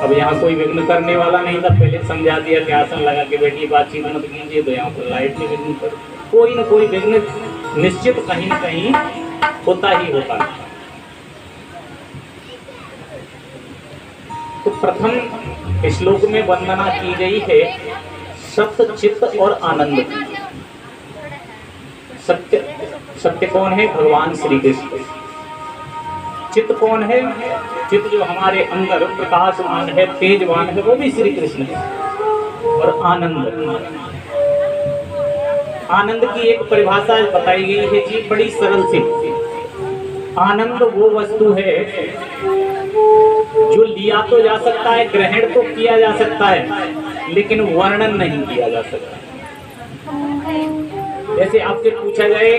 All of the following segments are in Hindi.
अब यहाँ कोई विघ्न करने वाला नहीं था, पहले समझा दिया कि आसन लगा के बैठिए, बातचीत मत कीजिए, तो यहाँ पर लाइट में विघ्न कर, कोई ना कोई विघ्न निश्चित कहीं न कहीं होता ही होता है। तो प्रथम श्लोक में वंदना की गई है सत्य, चित्त और आनंद। सत्य, सत्य कौन है? भगवान श्री कृष्ण। चित्त कौन है? चित्त जो हमारे अंदर प्रकाशवान है, तेजवान है, वो भी श्री कृष्ण है। और आनंद, आनंद की एक परिभाषा बताई गई है जी, बड़ी सरल सी। आनंद वो वस्तु है जो लिया तो जा सकता है, ग्रहण तो किया जा सकता है, लेकिन वर्णन नहीं किया जा सकता। जैसे आपसे पूछा जाए,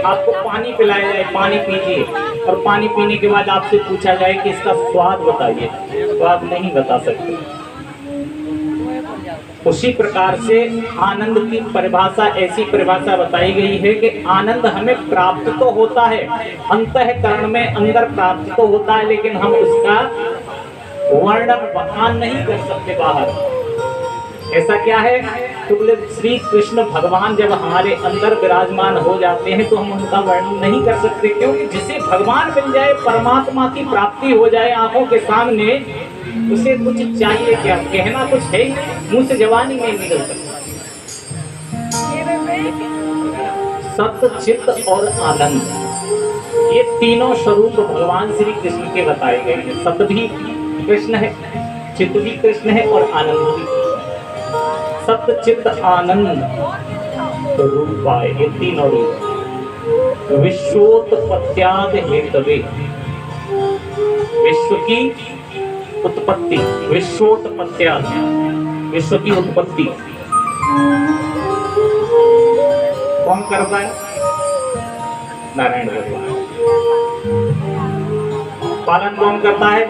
आपको पानी पिलाया जाए, पानी पीजिए, और पानी पीने के बाद आपसे पूछा जाए कि इसका स्वाद बताइए, तो आप नहीं बता सकते। उसी प्रकार से आनंद की परिभाषा, ऐसी परिभाषा बताई गई है कि आनंद हमें प्राप्त तो होता है, अंतःकरण में अंदर प्राप्त तो होता है, लेकिन हम उसका वर्णन बखान नहीं कर सकते बाहर। ऐसा क्या है? तो बोले श्री कृष्ण भगवान जब हमारे अंदर विराजमान हो जाते हैं तो हम उनका वर्णन नहीं कर सकते, क्योंकि जिसे भगवान मिल जाए, परमात्मा की प्राप्ति हो जाए आंखों के सामने, उसे कुछ चाहिए क्या? कहना कुछ है ही, मुंह से जवानी नहीं निकल सकता। सत्य, चित्त और आनंद, ये तीनों स्वरूप भगवान श्री कृष्ण के बताए गए हैं। सत्य भी कृष्ण है, चित्त भी कृष्ण है, और आनंद भी। सत्य, चित्त, आनंद रूपाय, ये तीनों रूप विश्वोत्पत्त्याद हेतवे, विश्व की उत्पत्ति, विश्वोत्पत्त्याद, विश्व की उत्पत्ति कौन करता है? नारायण भगवान। पालन कौन करता है?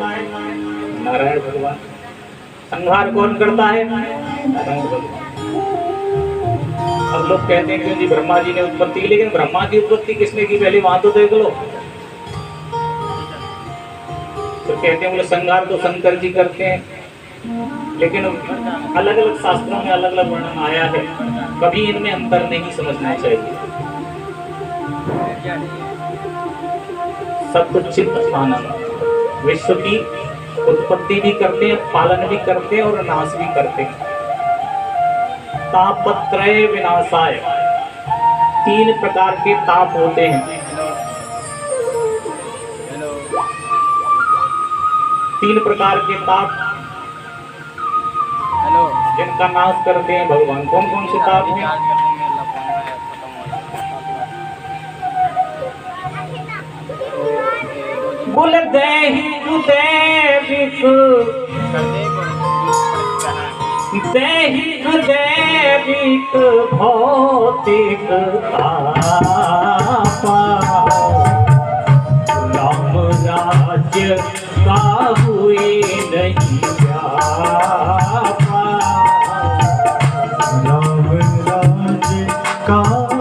नारायण भगवान। संहार कौन करता है? नारायण भगवान। अब लोग कहते हैं कि जी ब्रह्मा जी ने उत्पत्ति की, लेकिन ब्रह्मा की उत्पत्ति किसने की? पहले वहां तो देख लो। तो कहते हैं बोले संहार तो शंकर जी करते हैं, लेकिन अलग अलग शास्त्रों में अलग अलग वर्णन आया है, कभी इनमें अंतर नहीं समझना चाहिए। सत्य, चित्त, आनंद, विश्व की उत्पत्ति भी करते हैं, पालन भी करते हैं, और नाश भी करते हैं। तापत्रय विनाशाय, तीन प्रकार के ताप होते हैं। तीन प्रकार के ताप जिनका नाश करते हैं भगवान। कौन कौन से ताप हैं? बोले दैहिक, दैविक, दैहिक, दैविक, भौतिक तापा, राम राज्य का हुए नहीं व्यापा, राम राज्य का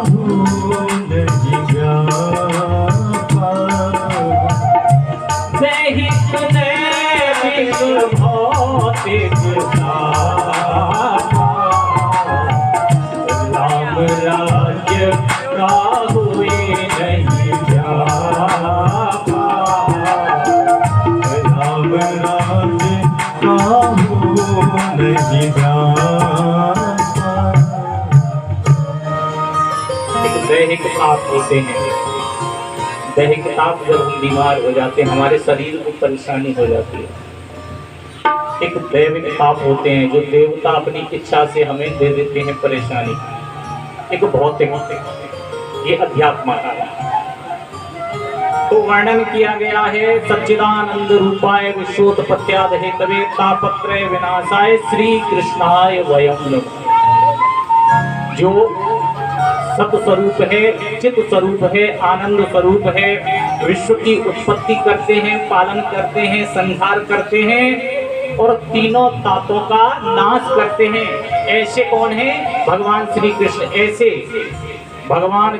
हुए नहीं व्यापा, दैहिक, दैविक, भौतिक तापा, राम राज्य का हुए नहीं व्यापा, राम राज्य का हुए नहीं व्यापा। एक दैहिक ताप होते हैं। दैहिक ताप जब हम बीमार हो जाते हैं, हमारे शरीर को परेशानी हो जाती है। एक दैविक ताप होते हैं जो देवता अपनी इच्छा से हमें दे देते हैं परेशानी। एक भौतिक, ये अध्यात्म का है। तो वर्णन किया गया है सच्चिदानंद रूपाय विश्वोत्पत्त्याद हेतवे तापत्रय विनाशाय श्री कृष्णाय वयं नमः। जो सत्य स्वरूप है, चित्त स्वरूप है, आनंद स्वरूप है, विश्व की उत्पत्ति करते हैं, पालन करते हैं, संहार करते हैं, और तीनों तापों का नाश करते हैं। ऐसे कौन है? भगवान श्री कृष्ण। ऐसे भगवान